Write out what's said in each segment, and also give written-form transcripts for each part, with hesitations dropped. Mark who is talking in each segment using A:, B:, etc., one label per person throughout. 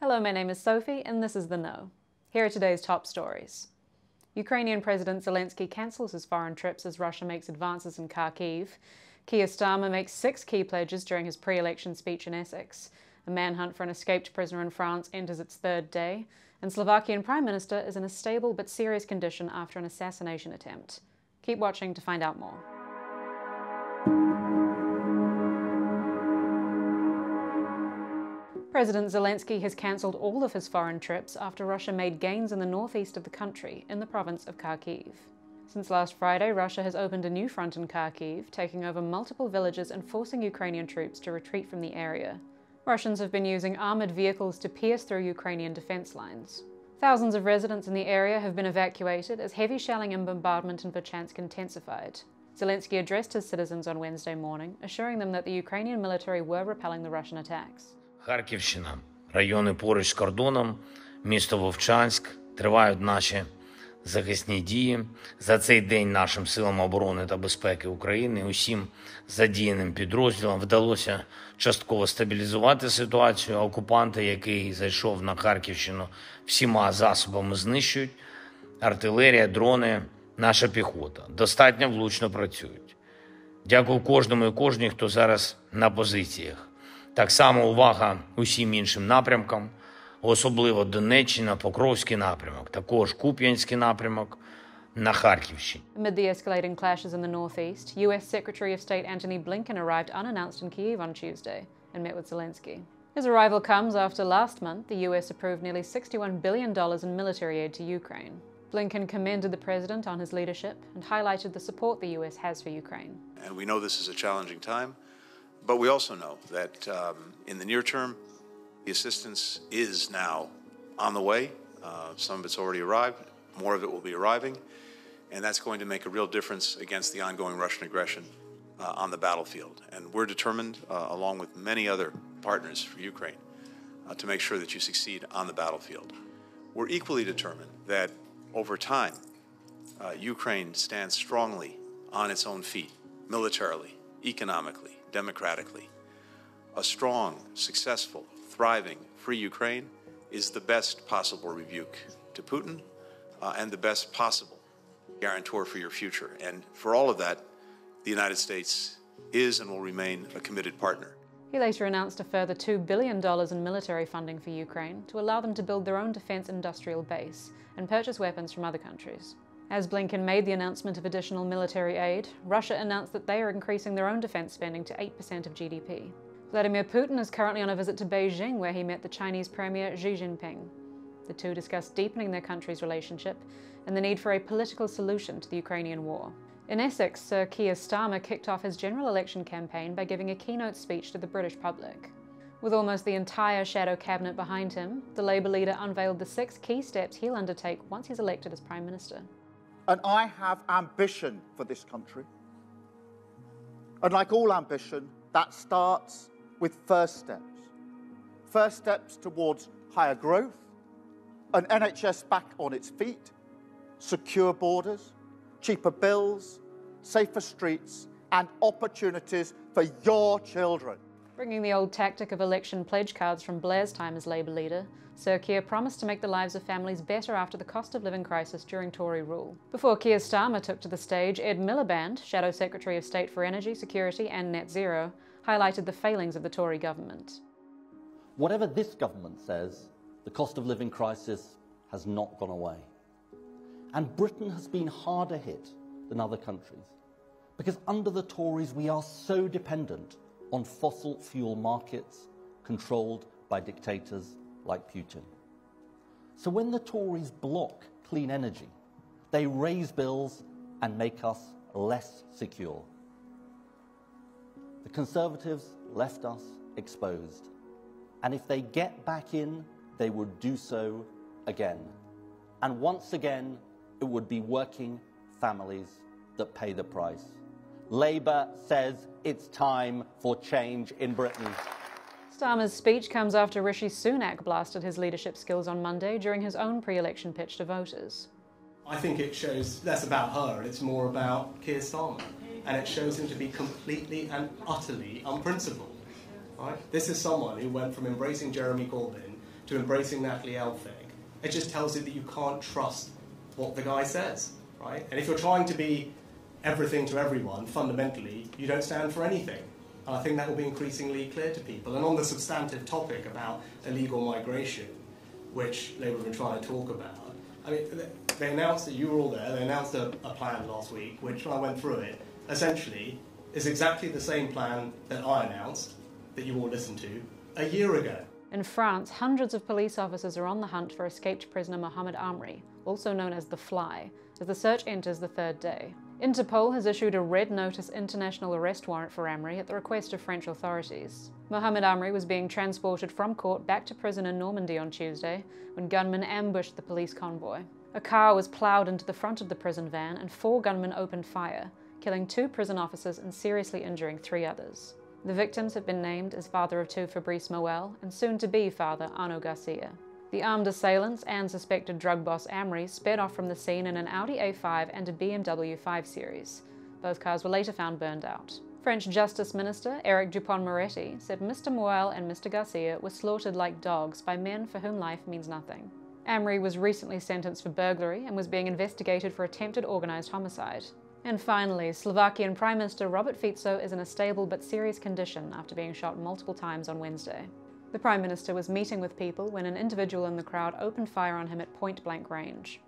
A: Hello, my name is Sophie, and this is The Know. Here are today's top stories. Ukrainian President Zelensky cancels his foreign trips as Russia makes advances in Kharkiv. Keir Starmer makes 6 key pledges during his pre-election speech in Essex. A manhunt for an escaped prisoner in France enters its 3rd day. And Slovakian Prime Minister is in a stable but serious condition after an assassination attempt. Keep watching to find out more. President Zelensky has cancelled all of his foreign trips after Russia made gains in the northeast of the country, in the province of Kharkiv. Since last Friday, Russia has opened a new front in Kharkiv, taking over multiple villages and forcing Ukrainian troops to retreat from the area. Russians have been using armoured vehicles to pierce through Ukrainian defence lines. Thousands of residents in the area have been evacuated as heavy shelling and bombardment in Verkhansk intensified. Zelensky addressed his citizens on Wednesday morning, assuring them that the Ukrainian military were repelling the Russian attacks.
B: Харківщина, райони поруч з кордоном, місто Вовчанськ, тривають наші захисні дії. За цей день нашим силам оборони та безпеки України, усім задіяним підрозділам вдалося частково стабілізувати ситуацію. Окупанти, який зайшов на Харківщину, всіма засобами знищують. Артилерія, дрони, наша піхота достатньо влучно працюють. Дякую кожному і кожній, хто зараз на позиціях. Так само увага усім іншим напрямкам, особливо Донеччина, Покровський напрямок, також Куп'янський напрямок на Харківщині.
A: Amid the escalating clashes in the northeast, US Secretary of State Antony Blinkin arrived unannounced in Kyiv on Tuesday and met with Zelensky. His arrival comes after last month the US approved nearly $61 billion in military aid to Ukraine. Blinken commended the president on his leadership and highlighted the support the US has for Ukraine.
C: And we know this is a challenging time. But we also know that in the near term, the assistance is now on the way. Some of it's already arrived. More of it will be arriving. And that's going to make a real difference against the ongoing Russian aggression on the battlefield. And we're determined, along with many other partners for Ukraine, to make sure that you succeed on the battlefield. We're equally determined that over time, Ukraine stands strongly on its own feet, militarily, economically, democratically. A strong, successful, thriving, free Ukraine is the best possible rebuke to Putin and the best possible guarantor for your future. And for all of that, the United States is and will remain a committed partner.
A: He later announced a further $2 billion in military funding for Ukraine to allow them to build their own defense industrial base and purchase weapons from other countries. As Blinken made the announcement of additional military aid, Russia announced that they are increasing their own defense spending to 8% of GDP. Vladimir Putin is currently on a visit to Beijing, where he met the Chinese Premier Xi Jinping. The two discussed deepening their country's relationship and the need for a political solution to the Ukrainian war. In Essex, Sir Keir Starmer kicked off his general election campaign by giving a keynote speech to the British public. With almost the entire shadow cabinet behind him, the Labour leader unveiled the 6 key steps he'll undertake once he's elected as Prime Minister.
D: And I have ambition for this country. And like all ambition, that starts with first steps. First steps towards higher growth, an NHS back on its feet, secure borders, cheaper bills, safer streets, and opportunities for your children.
A: Bringing the old tactic of election pledge cards from Blair's time as Labour leader, Sir Keir promised to make the lives of families better after the cost of living crisis during Tory rule. Before Keir Starmer took to the stage, Ed Miliband, Shadow Secretary of State for Energy, Security and Net Zero, highlighted the failings of the Tory government.
E: Whatever this government says, the cost of living crisis has not gone away. And Britain has been harder hit than other countries, because under the Tories we are so dependent on fossil fuel markets controlled by dictators like Putin. So when the Tories block clean energy, they raise bills and make us less secure. The Conservatives left us exposed, and if they get back in, they would do so again. And once again, it would be working families that pay the price. Labour says it's time for change in Britain.
A: Starmer's speech comes after Rishi Sunak blasted his leadership skills on Monday during his own pre-election pitch to voters.
F: I think it shows less about her, it's more about Keir Starmer. And it shows him to be completely and utterly unprincipled. Right? This is someone who went from embracing Jeremy Corbyn to embracing Natalie Elpheg, it just tells you that you can't trust what the guy says, right? And if you're trying to be everything to everyone, fundamentally, you don't stand for anything. And I think that will be increasingly clear to people. And on the substantive topic about illegal migration, which Labour have been trying to talk about, I mean, they announced that you were all there, they announced a plan last week, which, when I went through it, essentially is exactly the same plan that I announced, that you all listened to, a year ago.
A: In France, hundreds of police officers are on the hunt for escaped prisoner Mohamed Amri, also known as the Fly, as the search enters the third day. Interpol has issued a red notice international arrest warrant for Amri at the request of French authorities. Mohamed Amri was being transported from court back to prison in Normandy on Tuesday when gunmen ambushed the police convoy. A car was ploughed into the front of the prison van and 4 gunmen opened fire, killing 2 prison officers and seriously injuring 3 others. The victims have been named as father of 2 Fabrice Moel and soon-to-be father Arnaud Garcia. The armed assailants and suspected drug boss Amri sped off from the scene in an Audi A5 and a BMW 5 Series. Both cars were later found burned out. French Justice Minister Eric Dupond-Moretti said Mr. Moel and Mr. Garcia were slaughtered like dogs by men for whom life means nothing. Amri was recently sentenced for burglary and was being investigated for attempted organised homicide. And finally, Slovakian Prime Minister Robert Fico is in a stable but serious condition after being shot multiple times on Wednesday. The Prime Minister was meeting with people when an individual in the crowd opened fire on him at point-blank range.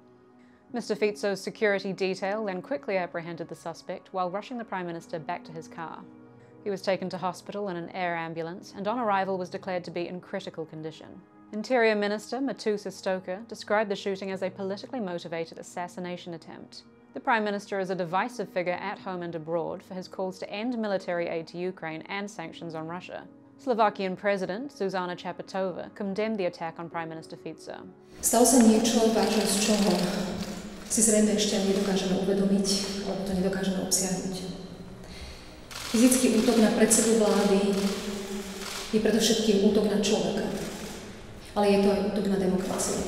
A: Mr. Fico's security detail then quickly apprehended the suspect while rushing the Prime Minister back to his car. He was taken to hospital in an air ambulance and on arrival was declared to be in critical condition. Interior Minister Matusa Stoker described the shooting as a politically motivated assassination attempt. The Prime Minister is a divisive figure at home and abroad for his calls to end military aid to Ukraine and sanctions on Russia. Slovakian President Zuzana Čaputová condemned the attack on Prime Minister Fico.
G: Stalo sa niečo, z čoho si zrejme ešte nedokážeme uvedomiť, alebo to nedokážeme obsiahnuť. Fyzický útok na predsedu vlády je predovšetkým útok na človeka, ale je to aj útok na demokraciu.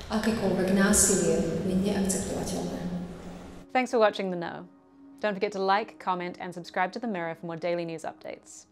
G: Akékoľvek násilie je neakceptovateľné.
A: Thanks for watching The Know. Don't forget to like, comment and subscribe to The Mirror for more daily news updates.